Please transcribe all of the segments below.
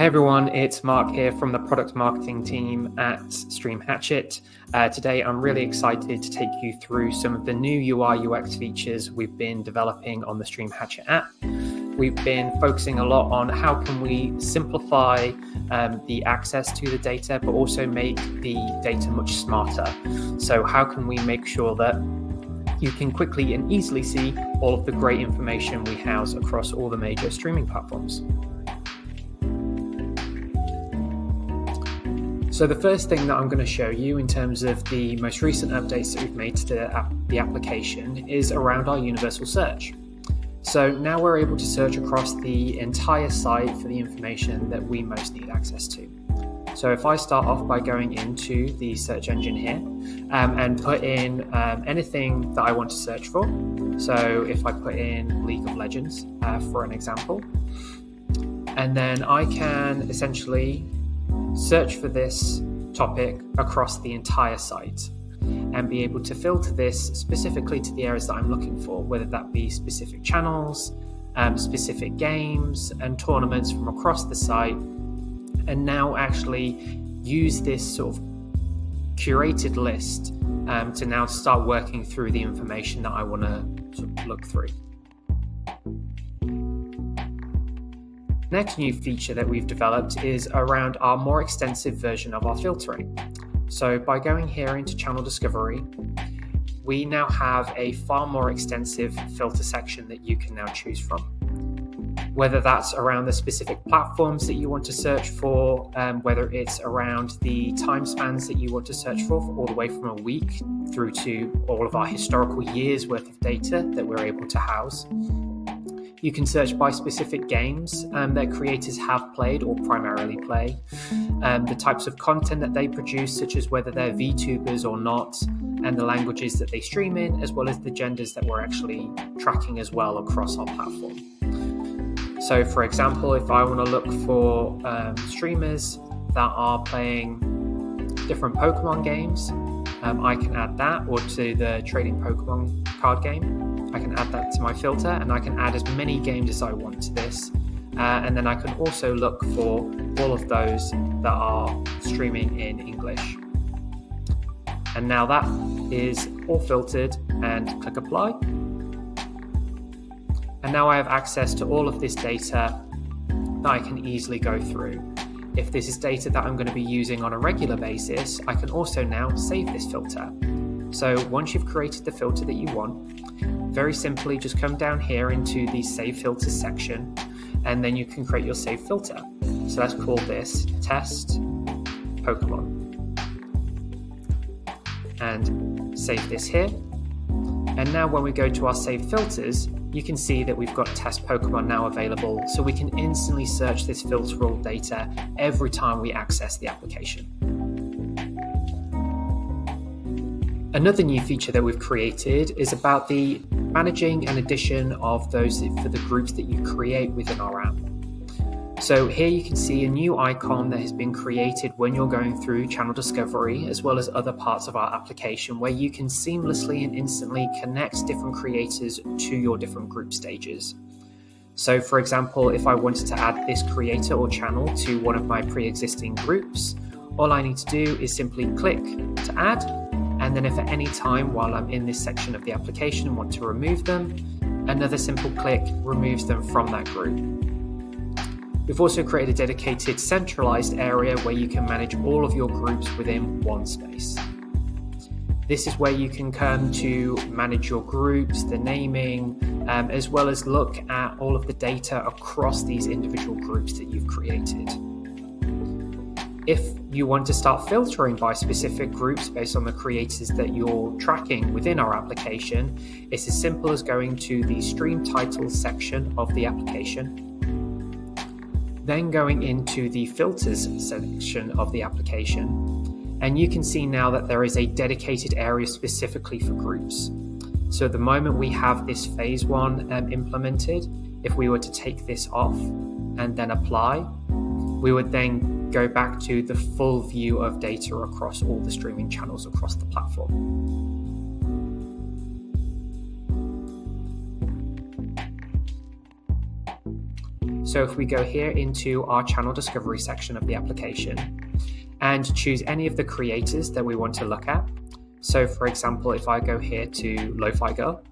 Hey everyone, it's Mark here from the product marketing team at Hatchet. Today I'm really excited to take you through some of the new UI UX features we've been developing on the Hatchet app. We've been focusing a lot on how can we simplify the access to the data, but also make the data much smarter. So how can we make sure that you can quickly and easily see all of the great information we house across all the major streaming platforms? So the first thing that I'm going to show you in terms of the most recent updates that we've made to the application is around our universal search. So now we're able to search across the entire site for the information that we most need access to. So if I start off by going into the search engine here and put in anything that I want to search for. So if I put in League of Legends for an example, and then I can essentially search for this topic across the entire site and be able to filter this specifically to the areas that I'm looking for, whether that be specific channels, specific games and tournaments from across the site, and now actually use this sort of curated list to now start working through the information that I want to sort of look through. Next new feature that we've developed is around our more extensive version of our filtering. So by going here into channel discovery, we now have a far more extensive filter section that you can now choose from. Whether that's around the specific platforms that you want to search for, whether it's around the time spans that you want to search for all the way from a week through to all of our historical years worth of data that we're able to house. You can search by specific games that creators have played or primarily play, the types of content that they produce, such as whether they're VTubers or not, and the languages that they stream in, as well as the genders that we're actually tracking as well across our platform. So for example, if I want to look for streamers that are playing different Pokemon games, I can add that, or to the trading Pokemon card game. I can add that to my filter, and I can add as many games as I want to this. And then I can also look for all of those that are streaming in English. And now that is all filtered, and click apply. And now I have access to all of this data that I can easily go through. If this is data that I'm going to be using on a regular basis, I can also now save this filter. So once you've created the filter that you want, very simply just come down here into the Save Filters section, and then you can create your save filter. So let's call this Test Pokemon. And save this here. And now when we go to our Save Filters, you can see that we've got Test Pokemon now available, so we can instantly search this filterable data every time we access the application. Another new feature that we've created is about the managing and addition of those for the groups that you create within our app. So here you can see a new icon that has been created when you're going through channel discovery, as well as other parts of our application, where you can seamlessly and instantly connect different creators to your different group stages. So for example, if I wanted to add this creator or channel to one of my pre-existing groups, all I need to do is simply click to add. And then if at any time while I'm in this section of the application and want to remove them, another simple click removes them from that group. We've also created a dedicated centralized area where you can manage all of your groups within one space. This is where you can come to manage your groups, the naming, as well as look at all of the data across these individual groups that you've created. If you want to start filtering by specific groups based on the creators that you're tracking within our application, it's as simple as going to the Stream Titles section of the application, then going into the Filters section of the application, and you can see now that there is a dedicated area specifically for groups. So at the moment we have this phase 1 implemented. If we were to take this off and then apply, we would then go back to the full view of data across all the streaming channels across the platform. So if we go here into our channel discovery section of the application and choose any of the creators that we want to look at. So for example, if I go here to Lo-Fi Girl,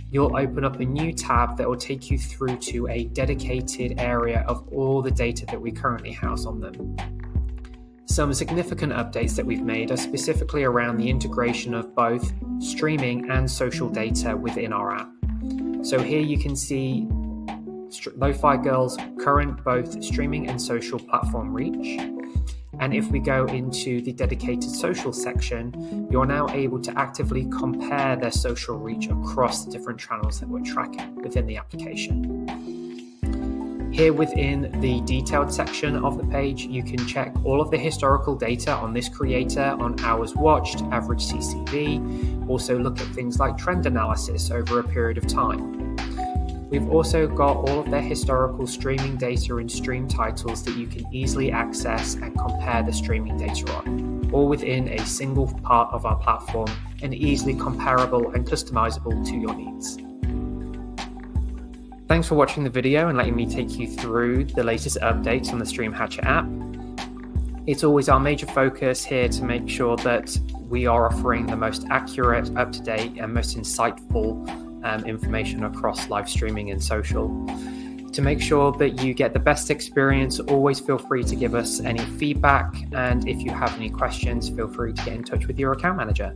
you'll open up a new tab that will take you through to a dedicated area of all the data that we currently house on them. Some significant updates that we've made are specifically around the integration of both streaming and social data within our app. So here you can see Lo-Fi Girl's current both streaming and social platform reach. And if we go into the dedicated social section, you're now able to actively compare their social reach across the different channels that we're tracking within the application. Here within the detailed section of the page, you can check all of the historical data on this creator on hours watched, average CCV, also look at things like trend analysis over a period of time. We've also got all of their historical streaming data and stream titles that you can easily access and compare the streaming data on, all within a single part of our platform and easily comparable and customizable to your needs. Thanks for watching the video and letting me take you through the latest updates on the Stream Hatchet app. It's always our major focus here to make sure that we are offering the most accurate, up-to-date and most insightful information across live streaming and social. To make sure that you get the best experience, always feel free to give us any feedback, and if you have any questions, feel free to get in touch with your account manager.